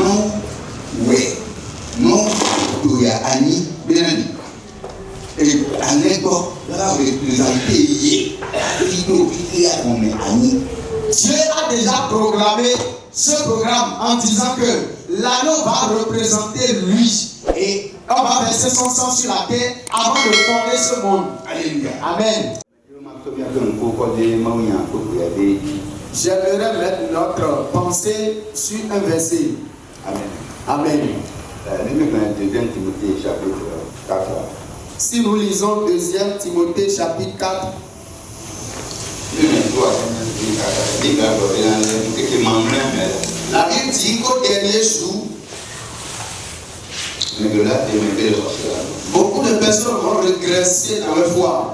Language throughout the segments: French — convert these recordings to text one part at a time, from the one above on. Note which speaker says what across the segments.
Speaker 1: non, ouais, non, il y a Annie, Benani. Et Anego, là, représenter, Dieu a déjà programmé ce programme en disant que l'agneau va représenter lui. Et on va verser son sang sur la terre avant de fonder ce monde. Alléluia. Amen. J'aimerais mettre notre pensée sur un verset. Amen. Amen. Si nous lisons 2 Timothée chapitre 4, la Bible dit qu'au dernier jour, beaucoup de personnes vont régresser dans leur foi.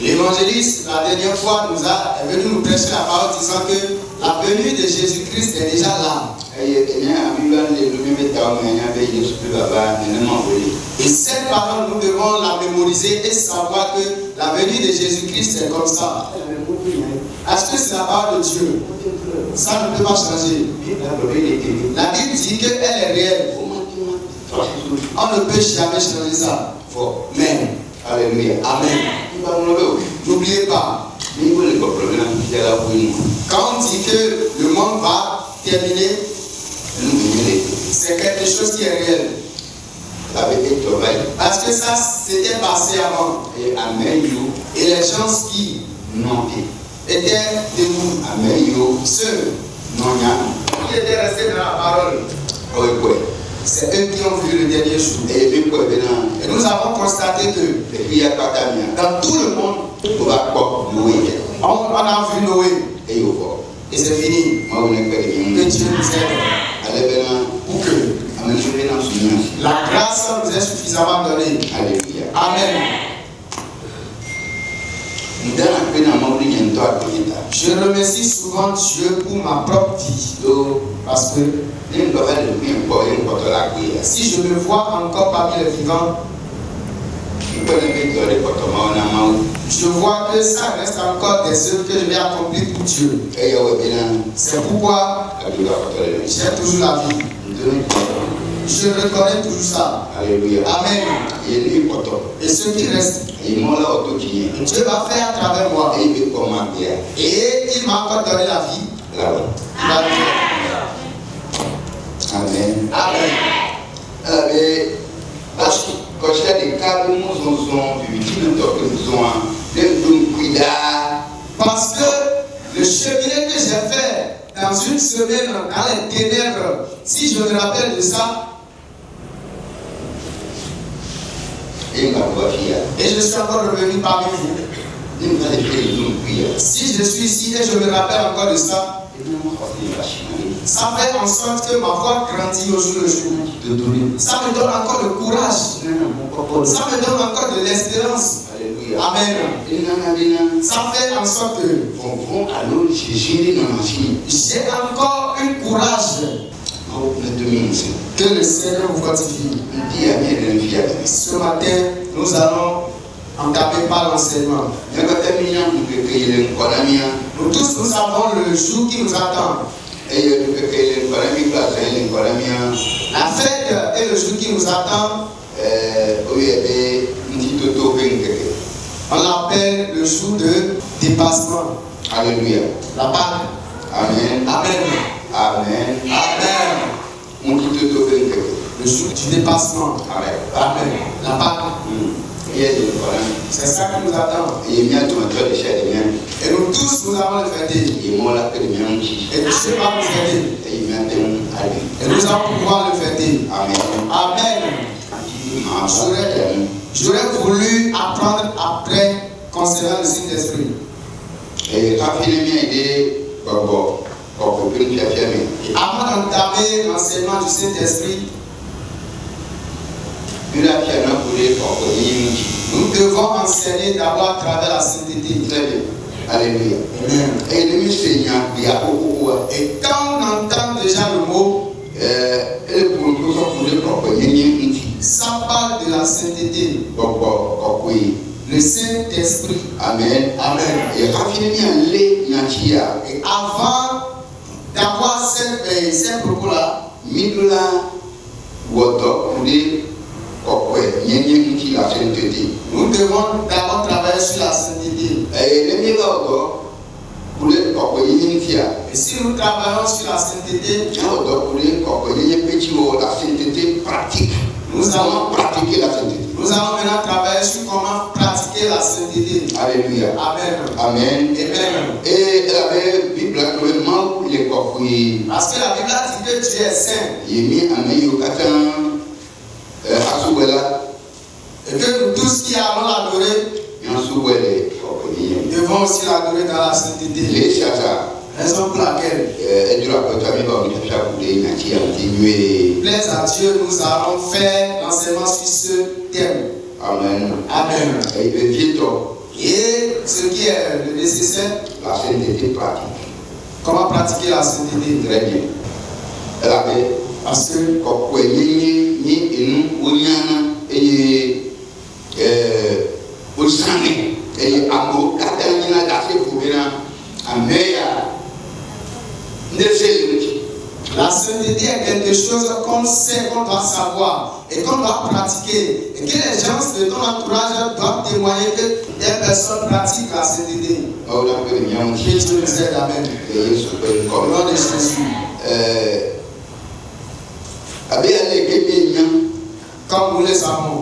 Speaker 1: L'évangéliste, la dernière fois, est venu nous prêcher la parole disant que la venue de Jésus-Christ est déjà là. Et cette parole, nous devons la mémoriser et savoir que la venue de Jésus-Christ est comme ça. Est-ce que c'est la parole de Dieu? Ça ne peut pas changer. La Bible dit qu'elle est réelle. On ne peut jamais changer ça. Mais, alléluia. Amen. N'oubliez pas. Quand on dit que le monde va terminer, c'est quelque chose qui est réel. Parce que ça s'était passé avant. Et les gens qui étaient debout, ceux qui étaient restés dans la parole, c'est eux qui ont vu le dernier jour. Et nous avons constaté que dans tout le monde, on a vu Noé. Et c'est fini. Que Dieu nous aide. Pour que la grâce nous est suffisamment donnée. Alléluia. Amen. Je remercie souvent Dieu pour ma propre vie. Parce que si je me vois encore parmi les vivants, je vois que ça reste encore des œuvres que je vais accomplir pour Dieu. C'est pourquoi j'ai toujours la vie. Je reconnais toujours ça. Alléluia. Amen. Et ce qui reste, Dieu va faire à travers moi. Et il m'a encore donné la vie. Amen. Amen. Parce que le chemin que j'ai fait dans une semaine dans les ténèbres, si je me rappelle de ça, et je suis encore revenu parmi vous. Si je suis ici et je me rappelle encore de ça, ça fait en sorte que ma foi grandit au jour le jour. Ça me donne encore le courage. Ça me donne encore de l'espérance. Amen. Ça fait en sorte que j'ai encore un courage. Que le Seigneur vous fortifie. Ce matin, nous allons entamer par l'enseignement. Nous tous, nous savons le jour qui nous attend. La fête est le jour qui nous attend. On l'appelle le jour de dépassement. Alléluia. La Pâque. Amen. Amen. Amen. Amen. Le jour du dépassement. Amen. Amen. La Pâque. C'est ça qui nous attend. Et nous tous, nous allons le fêter. Et Dieu va nous aider. Et nous allons pouvoir le fêter. Amen. Amen. J'aurais voulu apprendre après concernant le Saint-Esprit. Et avant d'entamer l'enseignement du Saint-Esprit, nous devons enseigner d'abord à travers la sainteté. Très bien. Alléluia. Et quand on entend déjà le mot, ça parle de la sainteté. le Saint-Esprit. Amen. Amen. Et avant d'avoir ces propos-là, nous devons d'abord travailler sur la sainteté. Et si nous travaillons sur la sainteté, nous allons pratiquer la sainteté. Nous allons maintenant travailler sur comment pratiquer la sainteté. Alléluia. Amen. Amen. Amen. Et la Bible, parce que la Bible dit que Dieu est saint. Et que nous tous qui allons l'adorer, devons aussi l'adorer dans la sainteté. Raison pour laquelle, plaise à Dieu, nous allons faire l'enseignement sur ce thème. Amen. Amen. Et ce qui est le nécessaire, la sainteté pratique. Comment pratiquer la sainteté? Très bien. Parce que la sainteté est quelque chose qu'on sait, qu'on doit savoir et qu'on doit pratiquer. Et que les gens de ton entourage doivent témoigner que des personnes pratiquent la sainteté. Que Dieu nous aide. Amen. Au nom de Jésus. Comme nous le savons.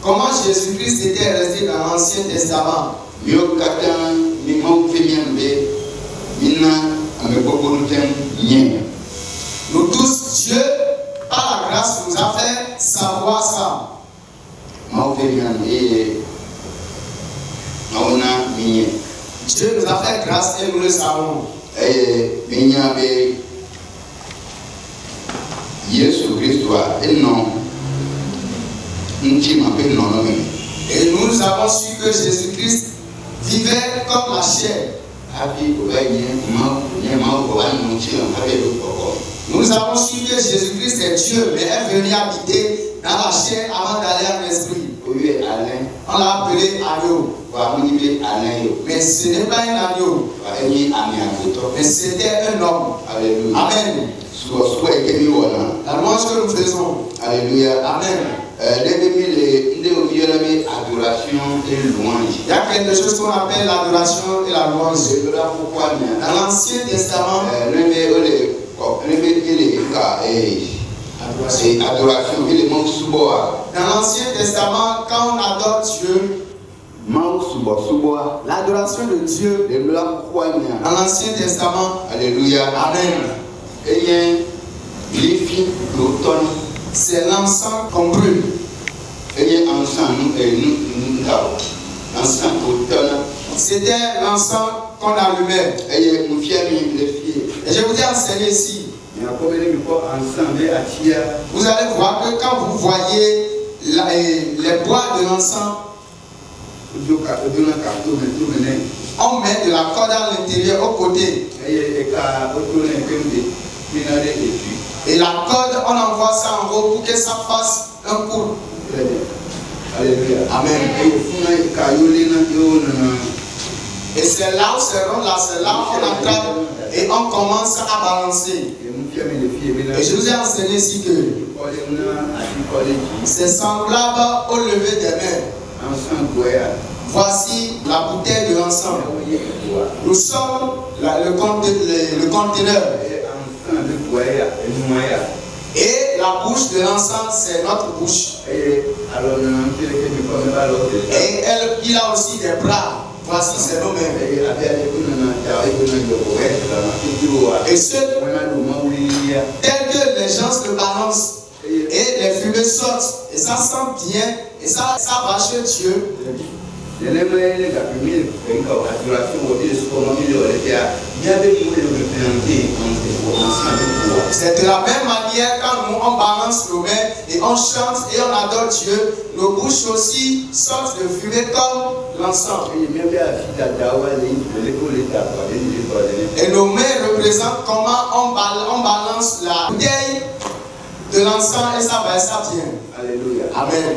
Speaker 1: Comment Jésus-Christ était resté dans l'Ancien Testament? Nous tous, Dieu, par la grâce, nous a fait savoir ça. Dieu nous a fait grâce et nous le savons. Et nous avons su que Jésus-Christ vivait comme la chair. Nous avons su que Jésus-Christ est Dieu, mais est venu habiter dans la chair avant d'aller à l'esprit. On l'a appelé agneau. Mais ce n'est pas un agneau. Mais c'était un homme. Amen. La louange que nous faisons. Alléluia. Amen. Il y a quelque chose qu'on appelle l'adoration et la louange. Dans l'Ancien Testament, dans l'Ancien Testament, quand on adore Dieu, l'adoration de Dieu, dans l'Ancien Testament, alléluia, amen. C'est l'encens qu'on brûle. C'était l'encens qu'on allumait. Et je vous ai enseigné ici. Vous allez voir que quand vous voyez les bois de l'encens, on met de la corde à l'intérieur au côté. Et la corde, on envoie ça en haut pour que ça fasse un coup. Amen. Et c'est là où c'est rond, là, c'est là où on attrape et on commence à balancer. Et je vous ai enseigné ici que c'est semblable au lever des mains. Voici la bouteille de l'encens. Nous sommes le conteneur. Et la bouche de l'encens, c'est notre bouche. Et il a aussi des bras. Voici, c'est nos mains. Et ceux tels que les gens se balancent et les fumées sortent, et ça sent bien, et ça va chez Dieu. C'est de la même manière quand nous on balance nos mains et on chante et on adore Dieu, nos bouches aussi sortent de fumée comme l'encens. Et nos mains représentent comment on balance la bouteille de l'encens et ça va et ça vient. Alléluia. Amen.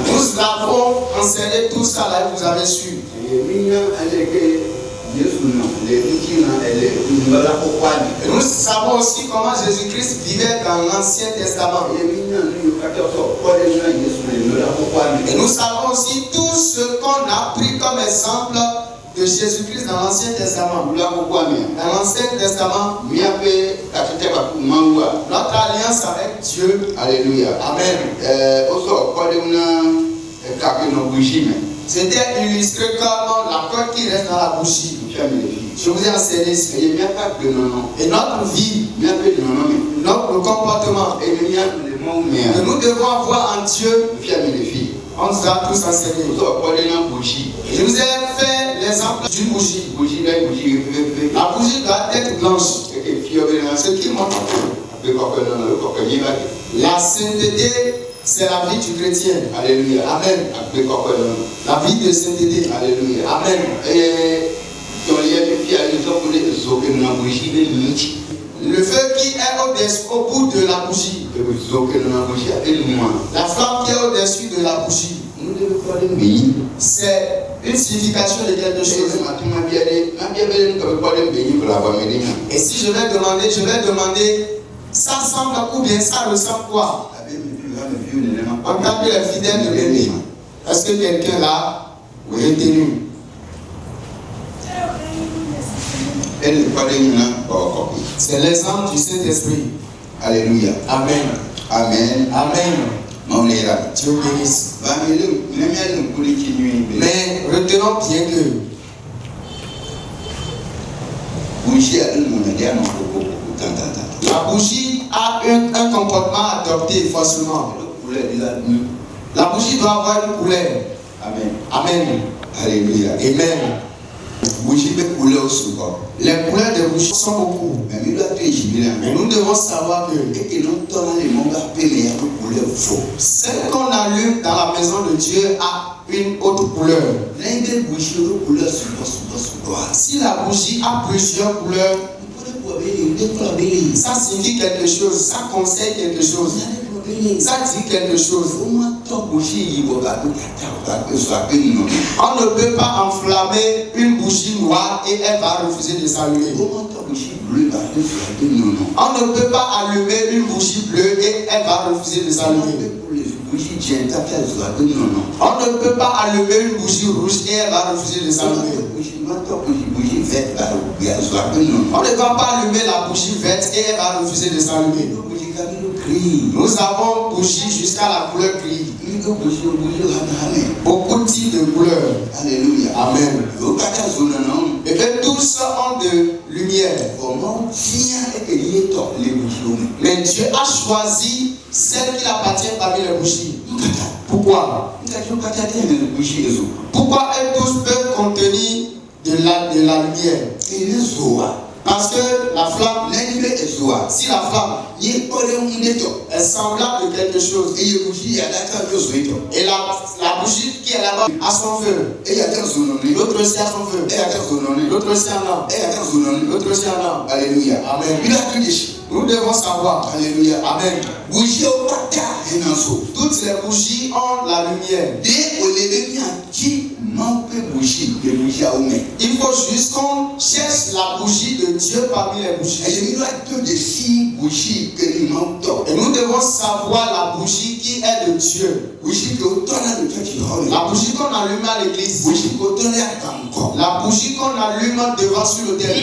Speaker 1: Nous l'avons enseigné tout ça là, vous avez su. Et nous savons aussi comment Jésus-Christ vivait dans l'Ancien Testament. Et nous savons aussi tout ce qu'on a pris comme exemple de Jésus-Christ dans l'Ancien Testament. Dans l'Ancien Testament, notre alliance avec Dieu. Alléluia. Amen. C'était illustré comme la corde qui reste dans la bougie. Je vous ai enseigné ça. Et notre vie, notre comportement, que nous devons avoir en Dieu, on nous a tous enseigné. Je vous ai fait l'exemple d'une bougie. La bougie doit être blanche. Ce qui montre la sainteté, c'est la vie du chrétien. Alléluia. Amen. La vie de sainteté. Alléluia. Amen. Le feu qui est au bout de la bougie. La flamme qui est au-dessus de la bougie. C'est une signification de quelque chose. Et si je vais demander, ça ressemble à quoi ou bien ça ressemble à quoi? En tant que les fidèles de l'ennemi. Est-ce que quelqu'un l'a retenu? C'est l'exemple du Saint-Esprit. Alléluia. Amen. Amen. Amen. Dieu bénisse. Mais retenons bien que la bougie a un comportement adopté forcément. La bougie doit avoir une couleur. Amen. Amen. Alléluia. Amen. Les couleurs de bougie sont beaucoup. Mais nous devons savoir que celle qu'on allume dans la maison de Dieu a une autre couleur. Si la bougie a plusieurs couleurs, ça signifie quelque chose, ça conseille quelque chose, ça dit quelque chose. On ne peut pas enflammer une bougie noire et elle va refuser de s'allumer. On ne peut pas allumer une bougie bleue et elle va refuser de s'allumer. On ne peut pas allumer une bougie rouge et elle va refuser de s'allumer. On ne va pas allumer la bougie verte et elle va refuser de s'allumer. Nous avons bougie jusqu'à la couleur gris. Beaucoup de types de couleurs. Alléluia. Amen. Et que tous ont de lumière. Mais Dieu a choisi celle qui appartient parmi les bougies. Pourquoi? Pourquoi elles tous peuvent contenir de la lumière? Parce que la flamme, si la flamme est semblable de quelque chose, et la bougie qui est là-bas a son feu, l'autre aussi a son feu, l'autre aussi en a, l'autre aussi en a. Alléluia. Amen. Nous devons savoir. Alléluia. Amen. Toutes les bougies ont la lumière. Il faut juste qu'on cherche la bougie de Dieu parmi les bougies. Et nous devons savoir la bougie qui est de Dieu. La bougie qu'on allume à l'église. La bougie qu'on allume devant sur l'autel.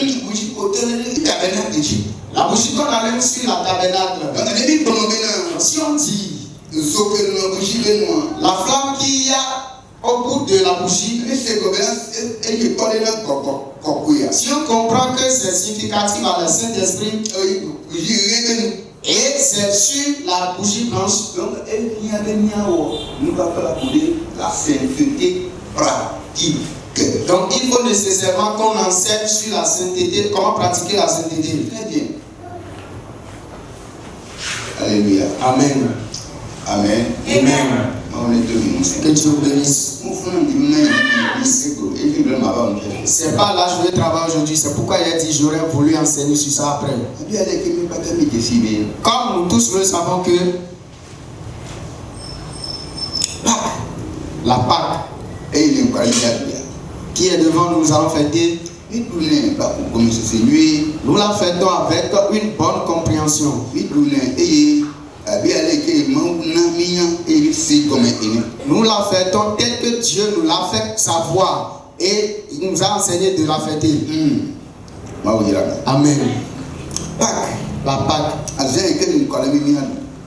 Speaker 1: La bougie qu'on allume sur la tabernacle. Si on dit la flamme qu'il y a au bout de la bougie, si on comprend que c'est significatif à le Saint-Esprit, et c'est sur la bougie blanche, donc la sainteté pratique. Donc il faut nécessairement qu'on enseigne sur la sainteté, comment pratiquer la sainteté.
Speaker 2: Très bien. Alléluia.
Speaker 1: Amen.
Speaker 2: Amen.
Speaker 1: Amen. Que Dieu bénisse. C'est pas là que je vais travailler aujourd'hui, c'est pourquoi il a dit j'aurais voulu enseigner sur ça après. Comme nous tous nous savons que la Pâque qui est devant nous, nous allons fêter. Nous la fêtons avec une bonne compréhension. Nous la fêtons tel que Dieu nous l'a fait savoir et il nous a enseigné de la fêter. Amen. La Pâque.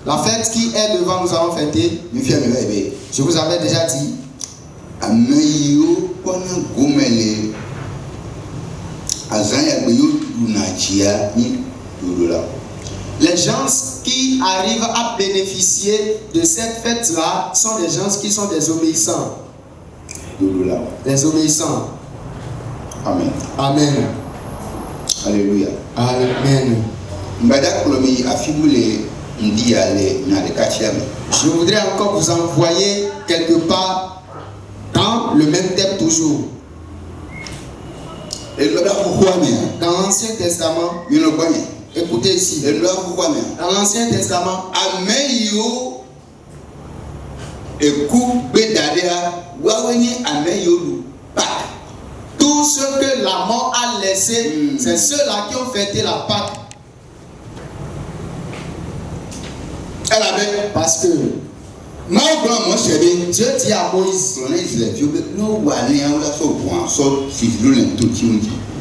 Speaker 1: La fête qui est devant nous allons fêter. Je vous avais déjà dit. Les gens qui arrivent à bénéficier de cette fête-là sont des gens qui sont des obéissants. Les obéissants.
Speaker 2: Amen.
Speaker 1: Amen.
Speaker 2: Alléluia.
Speaker 1: Amen. Je voudrais encore vous envoyer quelque part dans le même thème toujours. Dans l'Ancien Testament, écoutez ici. Dans l'Ancien Testament, tout ce que la mort a laissé, c'est ceux-là qui ont fêté la Pâque. Parce que Dieu dit à Moïse,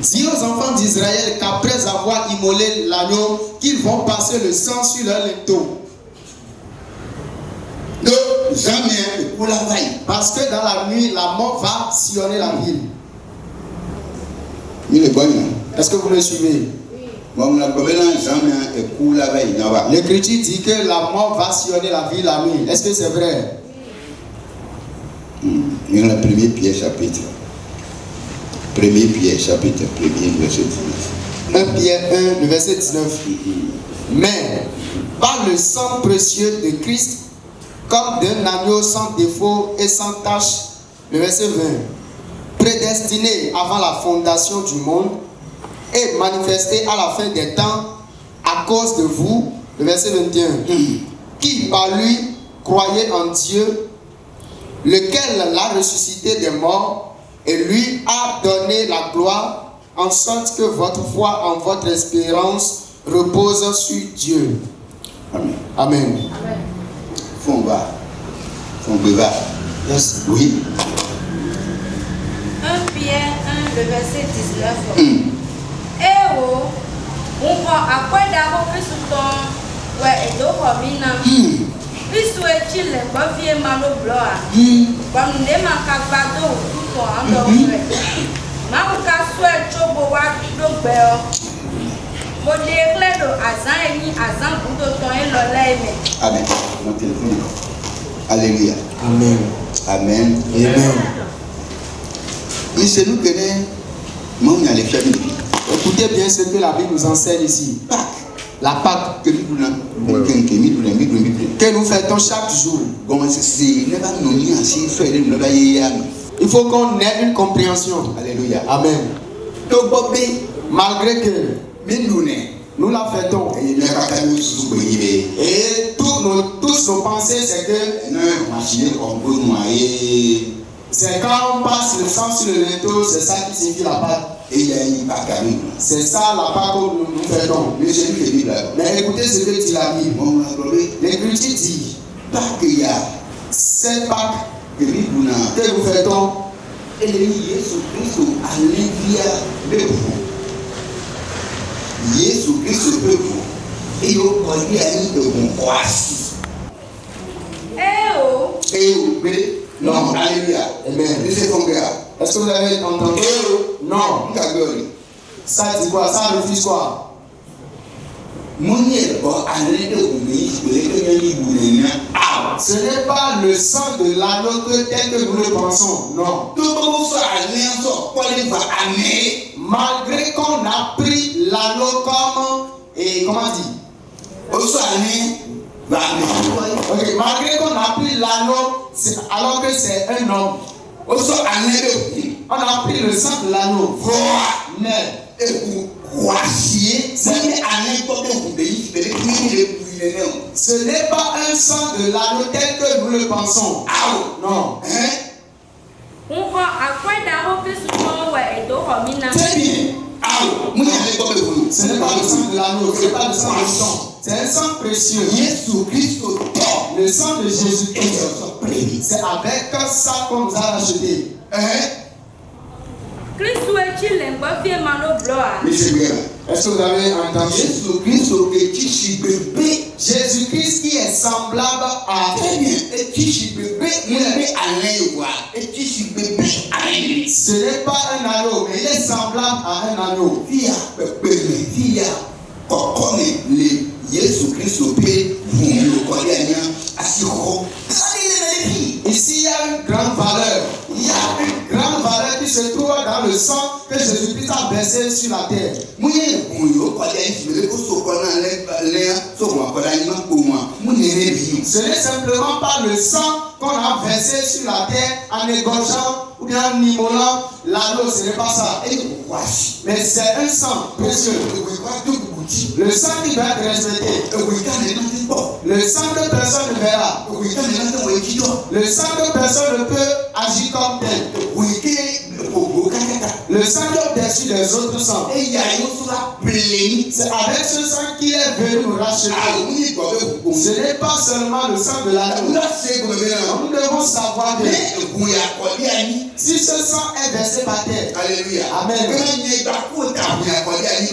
Speaker 1: dis aux enfants d'Israël qu'après avoir immolé l'agneau, qu'ils vont passer le sang sur leur linteau. Parce que dans la nuit, la mort va sillonner la ville. Est-ce que vous me suivez? L'Écriture dit que la mort va sillonner la ville la nuit. Est-ce que c'est vrai?
Speaker 2: Dans la première Pierre chapitre. 1 Pierre chapitre 1 verset 19.
Speaker 1: 1 Pierre 1, le verset 19. Mais par le sang précieux de Christ, comme d'un agneau sans défaut et sans tache, le verset 20, prédestiné avant la fondation du monde et manifesté à la fin des temps à cause de vous, le verset 21, qui par lui croyez en Dieu, lequel l'a ressuscité des morts et lui a donné la gloire, en sorte que votre foi en votre espérance repose sur Dieu.
Speaker 2: Amen.
Speaker 1: Amen. Yes.
Speaker 2: Oui.
Speaker 3: 1 Pierre 1, le verset 19. Eh oh, on prend à quoi d'abord que sous ton ouais et d'eau Puisque tu les baviers malo blanc, comme ne m'a capado tout en dehors. Maouka soit chobo wa do bel. Modèle de Azan et ni Azan pour de ton et l'olème.
Speaker 2: Amen. Mon téléphone. Alléluia.
Speaker 1: Amen.
Speaker 2: Amen.
Speaker 1: Amen.
Speaker 2: Mais c'est nous qui sommes les familles.
Speaker 1: Écoutez bien ce que la Bible nous enseigne ici. La Pâque que nous fêtons chaque jour. Il faut qu'on ait une compréhension.
Speaker 2: Alléluia.
Speaker 1: Amen. Malgré que nous la fêtons. Et tous nos pensées, c'est que c'est quand on passe le sang sur le linteau, c'est ça qui signifie la Pâque. C'est ça la Pâque que nous fêtons. Mais écoutez ce que dit la Bible. L'Écriture dit cette Pâque que nous fêtons,
Speaker 2: non, alléluia.
Speaker 1: Amen. Est-ce que vous avez entendu? Non. Ça dit quoi? Ça refuse quoi? Ce n'est pas le sang de l'agneau tel que nous le pensons. Non. Malgré qu'on a pris l'agneau comme... Et comment dire? Ok, malgré qu'on a pris l'agneau alors que c'est un homme. On a pris le sang de l'agneau. Mais ce n'est pas un sang de l'agneau tel que nous le pensons. Non. Très bien. Ce n'est pas le sang de l'agneau, ce n'est pas le sang de sang. C'est un sang précieux. Le sang de Jésus-Christ. C'est avec ça qu'on nous a racheté. Est-ce que vous avez entendu? Jésus-Christ qui est semblable à... Ce n'est pas un anneau, mais il est semblable à un anneau. Ici, il y a une grande valeur. Il y a une grande valeur qui se trouve dans le sang que Jésus-Christ a versé sur la terre. Ce n'est simplement pas le sang qu'on a versé sur la terre en égorgeant ou bien en immolant l'anneau, ce n'est pas ça. Mais c'est un sang précieux. Le sang qui doit être respecté. Le sang que personne ne verra. Le sang que personne ne peut agir comme tel. Le sang qui est au-dessus des autres sangs. C'est avec ce sang qu'il est venu nous racheter. Ce n'est pas seulement le sang de l'agneau. Nous devons savoir que si ce sang est versé par terre. Alléluia. Amen.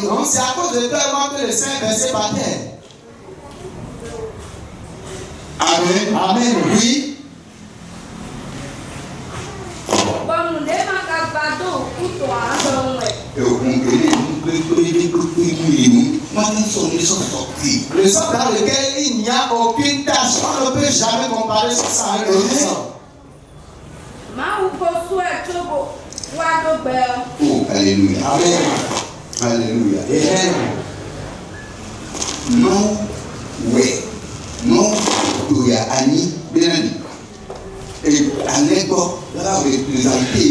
Speaker 1: Donc c'est à cause de toi que le sang est versé par terre. Amen. Amen. Oui. Le sang dans lequel il n'y a aucune tache, on ne peut jamais comparer ce sang avec le sang.
Speaker 2: Oh, alléluia.
Speaker 1: Amen.
Speaker 2: Alléluia.
Speaker 1: Amen.
Speaker 2: Non, ouais. Non, tu y as Annie, bien Annie. Et Annego, là, représenté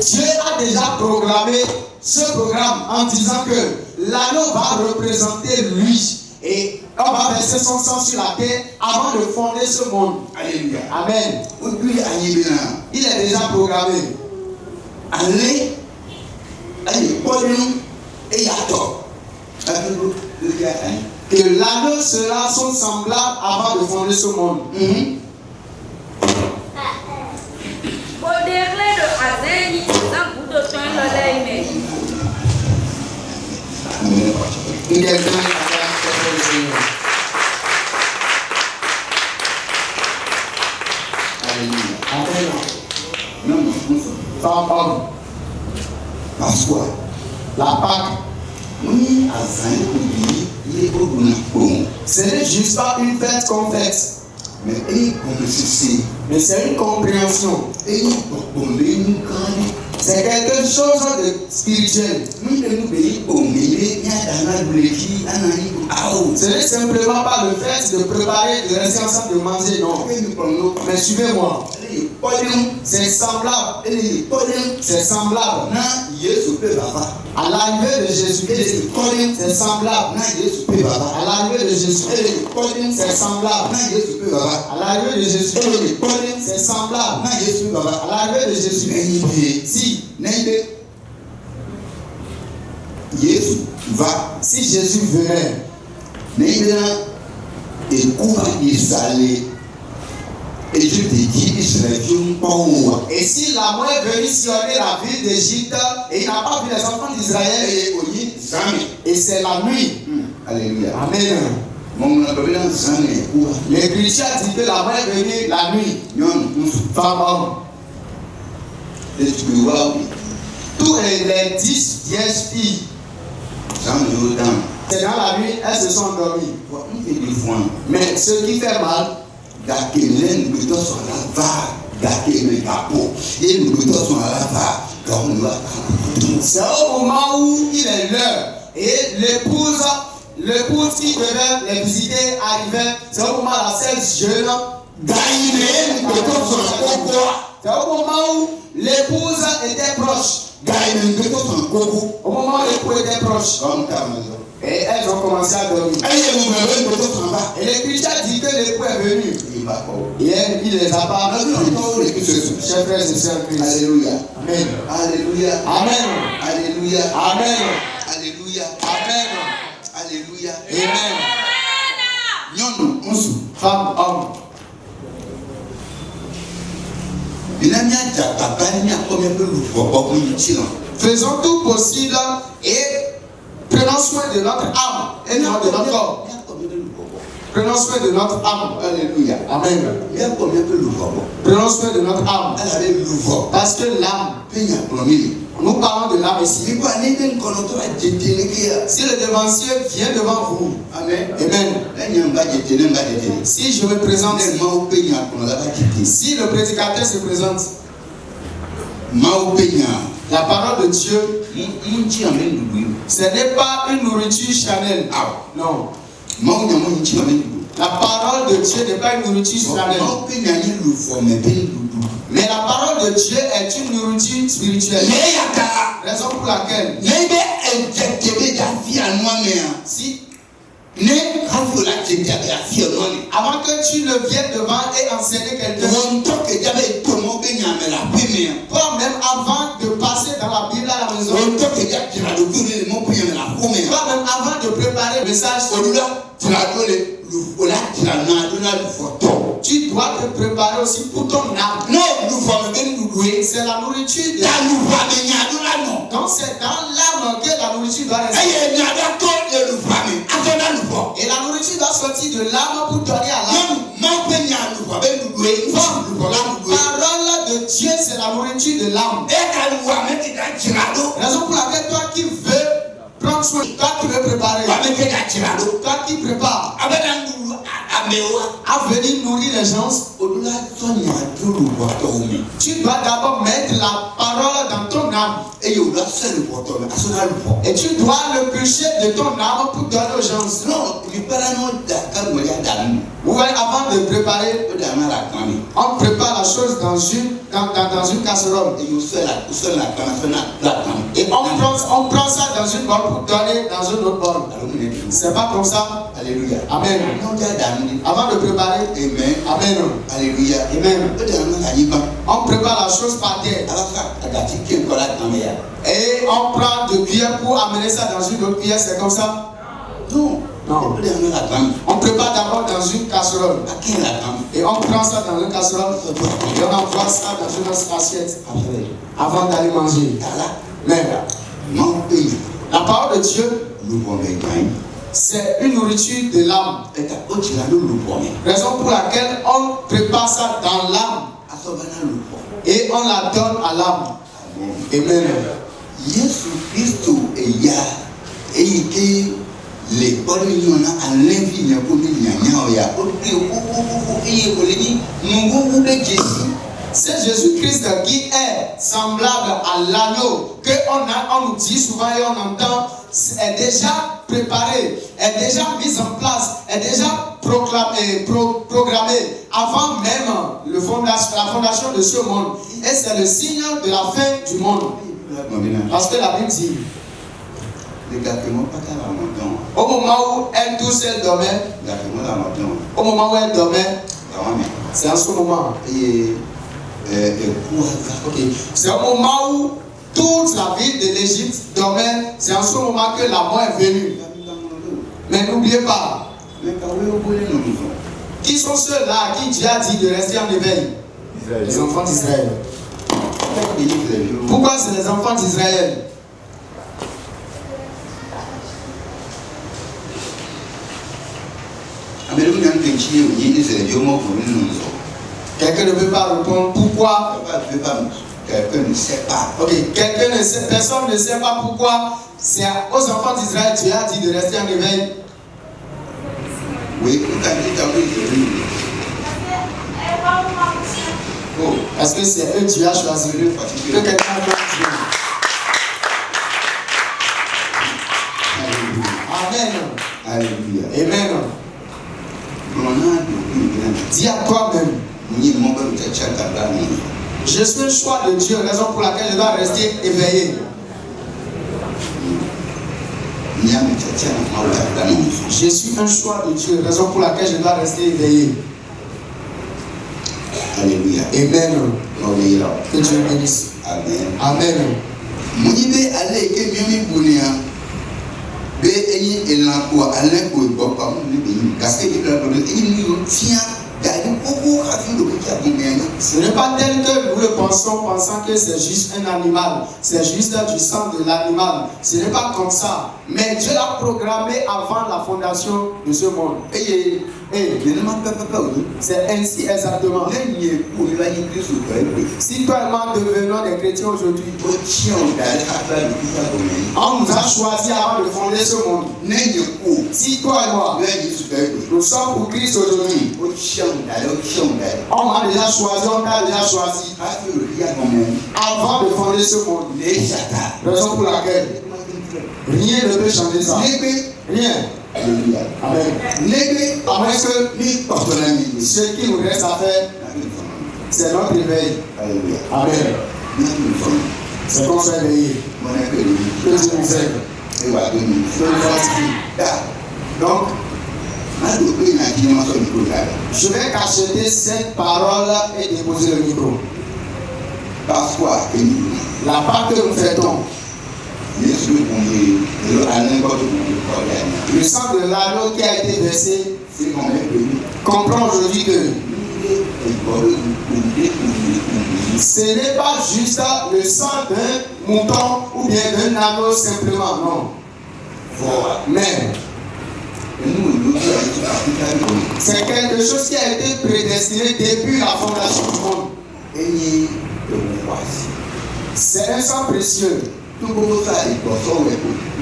Speaker 1: Dieu a déjà programmé ce programme en disant que l'anneau va représenter lui. Et on va verser son sang sur la terre avant de fonder ce monde.
Speaker 2: Alléluia.
Speaker 1: Amen. Il est déjà programmé.
Speaker 2: Allez,
Speaker 1: Que l'anneau sera son semblable avant de fonder ce monde. Femme, homme.
Speaker 2: Passoire.
Speaker 1: La Pâque. Ce n'est juste pas une fête qu'on fête. Mais c'est une compréhension. C'est quelque chose de spirituel. Ce n'est simplement pas le fait de préparer, de rester ensemble, de manger, non. Mais suivez-moi. C'est semblable. C'est semblable. À l'arrivée de Jésus-Christ, c'est semblable. À l'arrivée de Jésus-Christ, c'est semblable. À l'arrivée de Jésus-Christ, c'est semblable. À l'arrivée de Jésus-Christ, si Jésus venait, et si l'amour est venu sillonner la ville d'Égypte et il n'a pas vu les enfants d'Israël, et c'est la nuit.
Speaker 2: Alléluia.
Speaker 1: Amen. L'Écriture a dit que l'amour est venu la nuit. Femme, homme. Tous les 10 vierges filles, c'est c'est dans la nuit, elles se sont endormies. Mais ce qui fait mal, c'est au moment où il est l'heure et l'épouse qui devait les visiter arrivait. C'est au moment où la seule jeune c'est au moment où l'épouse était proche. Au moment où l'époux était proche. Et elles ont commencé à dormir. Et l'Écriture dit que l'époux est venu. Et il les a pas. Chers frères et sœurs,
Speaker 2: Alléluia.
Speaker 1: Amen.
Speaker 2: Alléluia.
Speaker 1: Amen.
Speaker 2: Alléluia.
Speaker 1: Amen.
Speaker 2: Alléluia.
Speaker 1: Amen.
Speaker 2: Alléluia.
Speaker 1: Amen. Femme, homme. Faisons tout possible et prenons soin de notre âme et non de notre corps. Prenons soin de notre âme.
Speaker 2: Alléluia.
Speaker 1: Amen. Prenons soin de notre âme. Parce que l'âme, nous parlons de l'âme ici. Si le devancier vient devant vous, Amen. Si je me présente, si le prédicateur se présente, la parole de Dieu, ce n'est pas une nourriture charnelle. Non. La parole de Dieu n'est pas une nourriture charnelle. Mais la parole de Dieu est une nourriture spirituelle. Raison pour laquelle, si avant que tu ne viennes devant et enseigner quelqu'un, toi-même avant de passer dans la Bible à la maison, toi-même avant de préparer le message, tu dois te préparer aussi pour ton âme. C'est la nourriture de l'âme. Donc c'est dans l'âme que la nourriture doit rester. Et la nourriture doit sortir de l'âme pour donner à l'âme. La parole de Dieu, c'est la nourriture de l'âme. Raison pour laquelle toi qui veux prendre soin, toi qui veux préparer, toi qui prépares à venir nourrir les gens, tu dois d'abord mettre la parole dans ton âme. Et tu dois le pêcher de ton âme pour donner aux gens. Vous voyez, avant de préparer, on prépare la chose dans une casserole. Et on prend ça dans une boîte pour donner dans une autre boîte. C'est pas comme ça.
Speaker 2: Alléluia.
Speaker 1: Amen. Avant de préparer, Amen. Amen.
Speaker 2: Alléluia.
Speaker 1: Amen. On prépare la chose par terre. Et on prend deux cuillères pour amener ça dans une autre cuillère, c'est comme ça?
Speaker 2: Non.
Speaker 1: Non. On prépare d'abord dans une casserole. Et on prend ça dans une casserole. Et on envoie ça dans une autre assiette. Avant d'aller manger. Mais la parole de Dieu, c'est une nourriture de l'âme. Raison pour laquelle on prépare ça dans l'âme. Et on la donne à l'âme. Amen.
Speaker 2: Yesu Kristo eya eyike le bɔli na alevi ne ko ni nyanya oya o pe o eye ko le ni nugu be Jésus.
Speaker 1: C'est Jésus-Christ qui est semblable à l'agneau que on nous dit souvent et on entend est déjà préparé, est déjà mis en place, est déjà programmé avant même la fondation de ce monde. Et c'est le signe de la fin du monde. Parce que la Bible dit, au moment où elle douce, elle dormait, au moment où elle dormait, c'est en ce moment. C'est au moment où toute la ville de l'Égypte dormait, c'est en ce moment que la mort est venue. Mais n'oubliez pas, qui sont ceux-là qui Dieu a dit de rester en éveil? Les enfants d'Israël. Pourquoi c'est les enfants d'Israël? Quelqu'un ne peut pas répondre pourquoi.
Speaker 2: Quelqu'un ne sait pas.
Speaker 1: Ok, personne ne sait pas pourquoi C'est aux enfants d'Israël, Dieu a dit de rester en éveil.
Speaker 2: Oui, vous avez dit.
Speaker 1: Oh, est-ce que c'est eux Dieu a choisi eux? Que quelqu'un acclame Dieu. Amen.
Speaker 2: Alléluia.
Speaker 1: Amen. Dis à toi-même. Je suis le choix de Dieu, raison pour laquelle je dois rester éveillé. Je suis un choix de Dieu, raison pour laquelle je dois rester éveillé.
Speaker 2: Alléluia.
Speaker 1: Amen. Que Dieu bénisse.
Speaker 2: Amen.
Speaker 1: Amen.
Speaker 2: Mounibe allez que mieux bounia. Be eyi elanko ale ko ibopa mu ni parce que il a donné il tient d'aller beaucoup ravi de qui a combien.
Speaker 1: Ce n'est pas tel que nous le pensons que c'est juste un animal, c'est juste du sang de l'animal. Ce n'est pas comme ça. Mais Dieu l'a programmé avant la fondation de ce monde. C'est ainsi exactement. Si toi et moi devenons des chrétiens aujourd'hui, on nous a choisi avant de fonder ce monde. Si toi et moi, nous sommes pour Christ aujourd'hui, on m'a déjà choisi, on t'a déjà choisi avant de fonder ce monde. Raison pour laquelle rien ne peut changer ça. Rien. Amen. Après que ce qui nous reste à faire, c'est notre éveil. Amen. C'est qu'on soit éveillé. Que Dieu nous aide. Que nous fortifie. Donc, je vais cacheter cette parole et déposer le micro. La part que nous faisons, le sang de l'agneau qui a été versé comprend aujourd'hui que ce n'est pas juste le sang d'un mouton ou bien d'un agneau simplement, non. Mais c'est quelque chose qui a été prédestiné depuis la fondation du monde. C'est un sang précieux.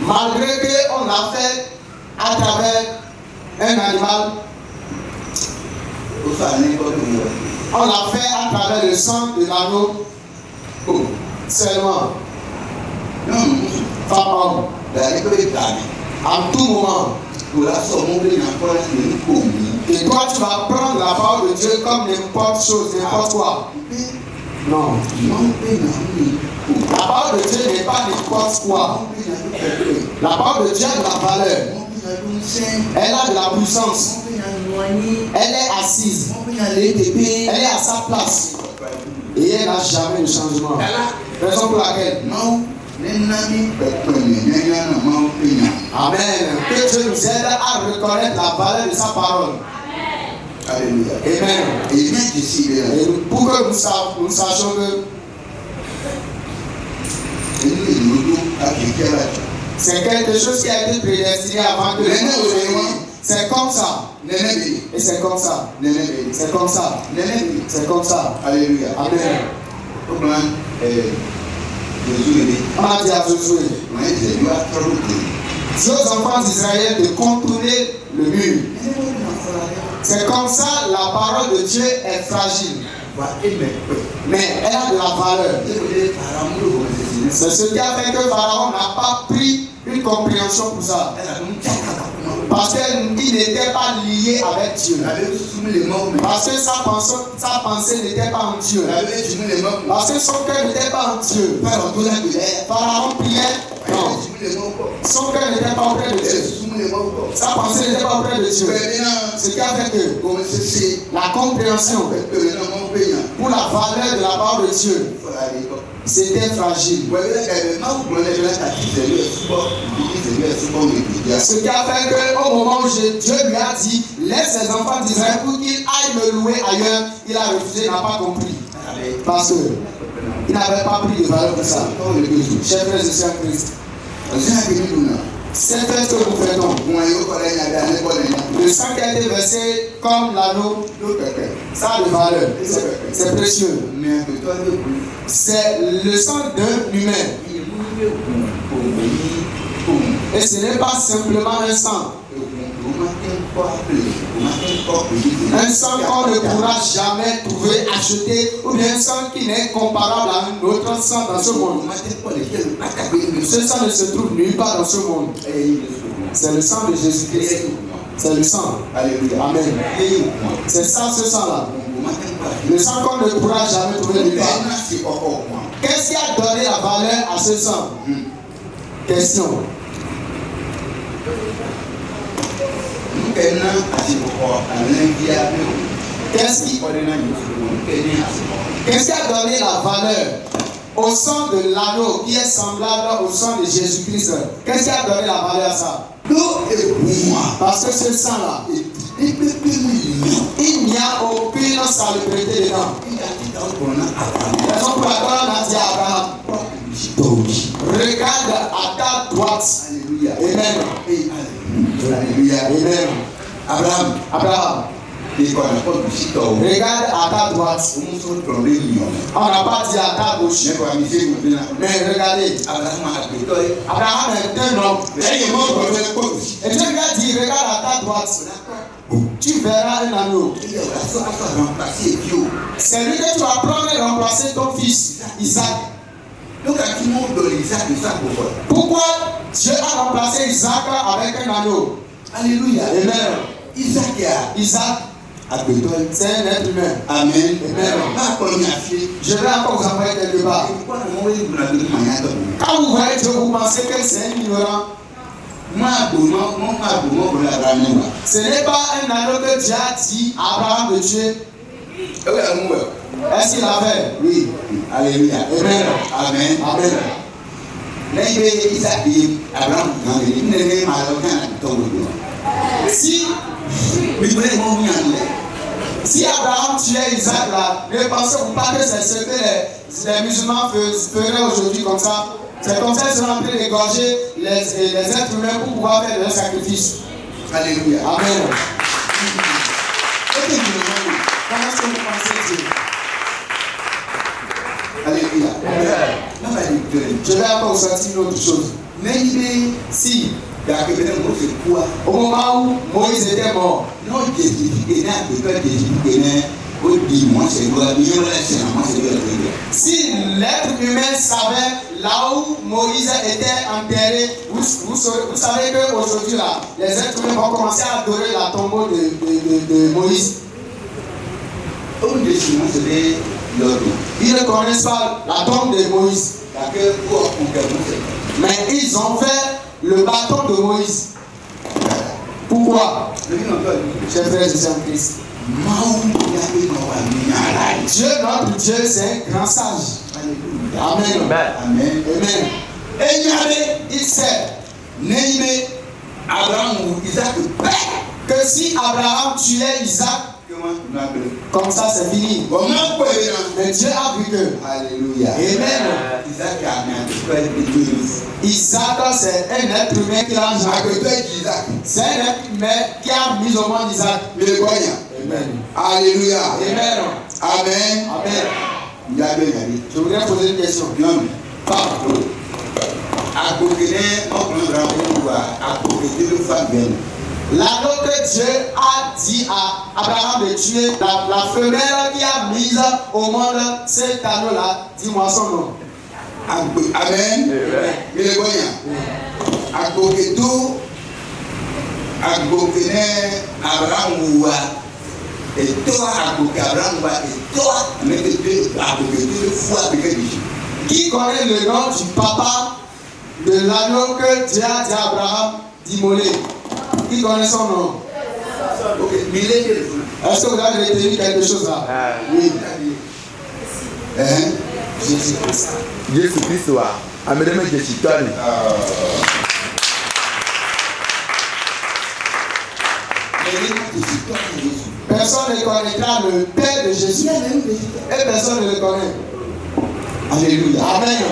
Speaker 1: Malgré qu'on l'a fait à travers un animal, on l'a fait à travers le sang de l'agneau seulement. Femme, à tout moment. Et toi, tu vas prendre la parole de Dieu comme n'importe chose, n'importe quoi. Non. La parole de Dieu n'est pas n'importe quoi. La parole de Dieu a de la valeur. Elle a de la puissance. Elle est assise. Elle est à sa place. Et elle n'a jamais de changement. Raison pour laquelle. Amen. Que Dieu nous aide à reconnaître la valeur de sa parole.
Speaker 2: Alléluia.
Speaker 1: Amen. Et pour que nous sachions que c'est quelque chose qui a été prédestiné avant que le monde. C'est comme ça. Et c'est comme ça. C'est comme ça. C'est comme ça.
Speaker 2: Alléluia.
Speaker 1: Amen. On a dit à Josué, dis aux enfants d'Israël de contourner le mur. C'est comme ça, la parole de Dieu est fragile. Mais elle a de la valeur. C'est ce qui a fait que Pharaon n'a pas pris une compréhension pour ça. Parce qu'il n'était pas lié avec Dieu. Parce que sa pensée n'était pas en Dieu. Parce que son cœur n'était pas en Dieu. Pharaon priait. Non. Son cœur n'était pas auprès de Dieu. Sa pensée n'était pas auprès de Dieu. Ce qui a fait que la compréhension pour la valeur de la parole de Dieu, c'était fragile. Ce qui a fait qu'au moment où Dieu lui a dit, laisse ses enfants d'Israël pour qu'ils aillent me louer ailleurs, il a refusé, il n'a pas compris. Parce qu'il n'avait pas pris de valeur pour ça. Chers frères et sœurs en Christ, c'est fait que nous faisons. Le sang qui a été versé comme l'anneau, ça a de valeur. C'est précieux. C'est le sang d'un humain. Et ce n'est pas simplement un sang. Un sang qu'on ne pourra jamais trouver, acheter, ou bien un sang qui n'est comparable à un autre sang dans ce monde. Ce sang ne se trouve nulle part dans ce monde. C'est le sang de Jésus-Christ. C'est le sang. Alléluia. Amen. C'est ça, ce sang-là. Le sang qu'on ne pourra jamais trouver nulle part. Qu'est-ce qui a donné la valeur à ce sang? Question. Qu'est-ce qui a donné la valeur au sang de l'agneau qui est semblable au sang de Jésus-Christ? Qu'est-ce qui a donné la valeur à ça? Parce que ce sang-là, il n'y a aucune salubrité dedans. Raison pour laquelle on a dit à Abraham, regarde à ta droite. Amen. Alléluia. Amen. Abraham. Regarde à ta droite. On n'a pas dit à ta gauche. Mais regardez. Abraham est un homme. Et Dieu lui a dit, regarde à ta droite. Tu verras un agneau. C'est lui que tu vas prendre et remplacer ton fils, Isaac. Pourquoi Dieu a remplacé Isaac avec un agneau? Alléluia. Amen. Isaac, c'est un être humain. Amen. Amen. Je vais encore vous envoyer quelque part. Quand vous voyez Dieu, vous pensez que c'est un ignorant. Ce n'est pas un agneau que Dieu a dit à Abraham de tuer. Est-ce qu'il a fait? Oui. Alléluia. Amen. Amen. Amen. Si Abraham tuait Isaac là, ne pensez-vous pas que c'est ce que les musulmans feraient aujourd'hui comme ça? C'est comme ça qu'ils sont en train d'égorger les êtres humains pour pouvoir faire leur sacrifice. Alléluia. Amen. Comment est-ce que vous pensez Dieu? Alléluia. Je vais encore vous sortir une autre chose. Si, au moment où Moïse était mort, si l'être humain savait là où Moïse était enterré, vous savez qu'aujourd'hui là, les êtres humains vont commencer à adorer la tombe de Moïse. Ils ne connaissent pas la tombe de Moïse. Mais ils ont fait le bâton de Moïse. Pourquoi? Chers frères et sœurs en Christ, Dieu, notre Dieu, c'est un grand sage. Amen. Amen. Amen. Il sait que si Abraham tuait Isaac, comme ça c'est fini. Mais Dieu a vu que. Alléluia. Amen. Isaac c'est un être humain qui a c'est un être humain qui a mis au monde Isaac. Amen. Alléluia. Amen. Amen. Amen. Je voudrais poser une question. L'agneau que Dieu a dit à Abraham de tuer, la femelle qui a mise au monde cet agneau-là, dis-moi son nom. Amen. Qui connaît le nom du papa de l'agneau que Dieu a dit à Abraham d'immoler? Qui connaît son nom? Est-ce que vous avez retenu quelque chose là? Oui. Jésus-Christ.
Speaker 4: Jésus-Christ, Amen.
Speaker 1: Personne ne connaîtra le Père de Jésus. Et personne ne le connaît. Alléluia. Amen.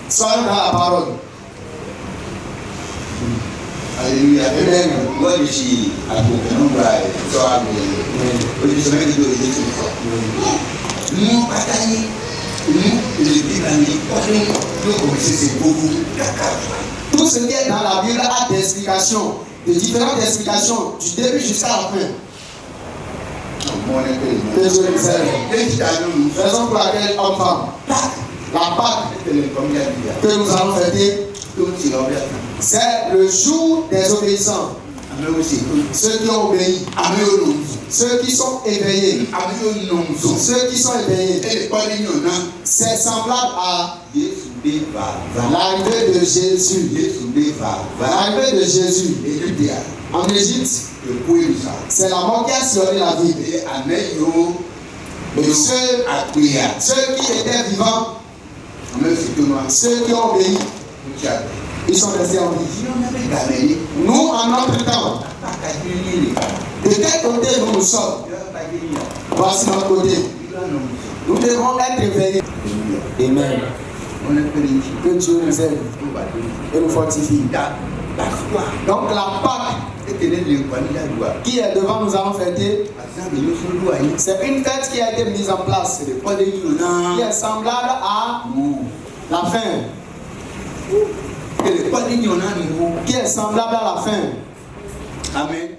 Speaker 1: Soyons dans la parole. Alléluia. Amen. Tout ce qui est dans la Bible a des explications, de différentes explications, du début jusqu'à la fin. Que Dieu nous aide. Raison pour laquelle homme-femme, la Pâque que nous allons fêter, c'est le jour des obéissants. Ceux qui ont obéi, ceux qui sont éveillés, ceux qui sont éveillés, c'est semblable à l'arrivée de Jésus. L'arrivée de Jésus en Égypte, c'est la mort qui a sillonné la vie. Et ceux qui étaient vivants, ceux qui ont obéi, ils sont restés en vie. Nous, en notre temps, de quel côté nous sommes? Voici notre côté. Nous devons être éveillés. Amen. Que Dieu nous aide et nous fortifie. Donc la Pâque qui est devant nous allons fêter, c'est une fête qui a été mise en place, qui est semblable à la fin. Qui est semblable à la fin.
Speaker 2: Amen.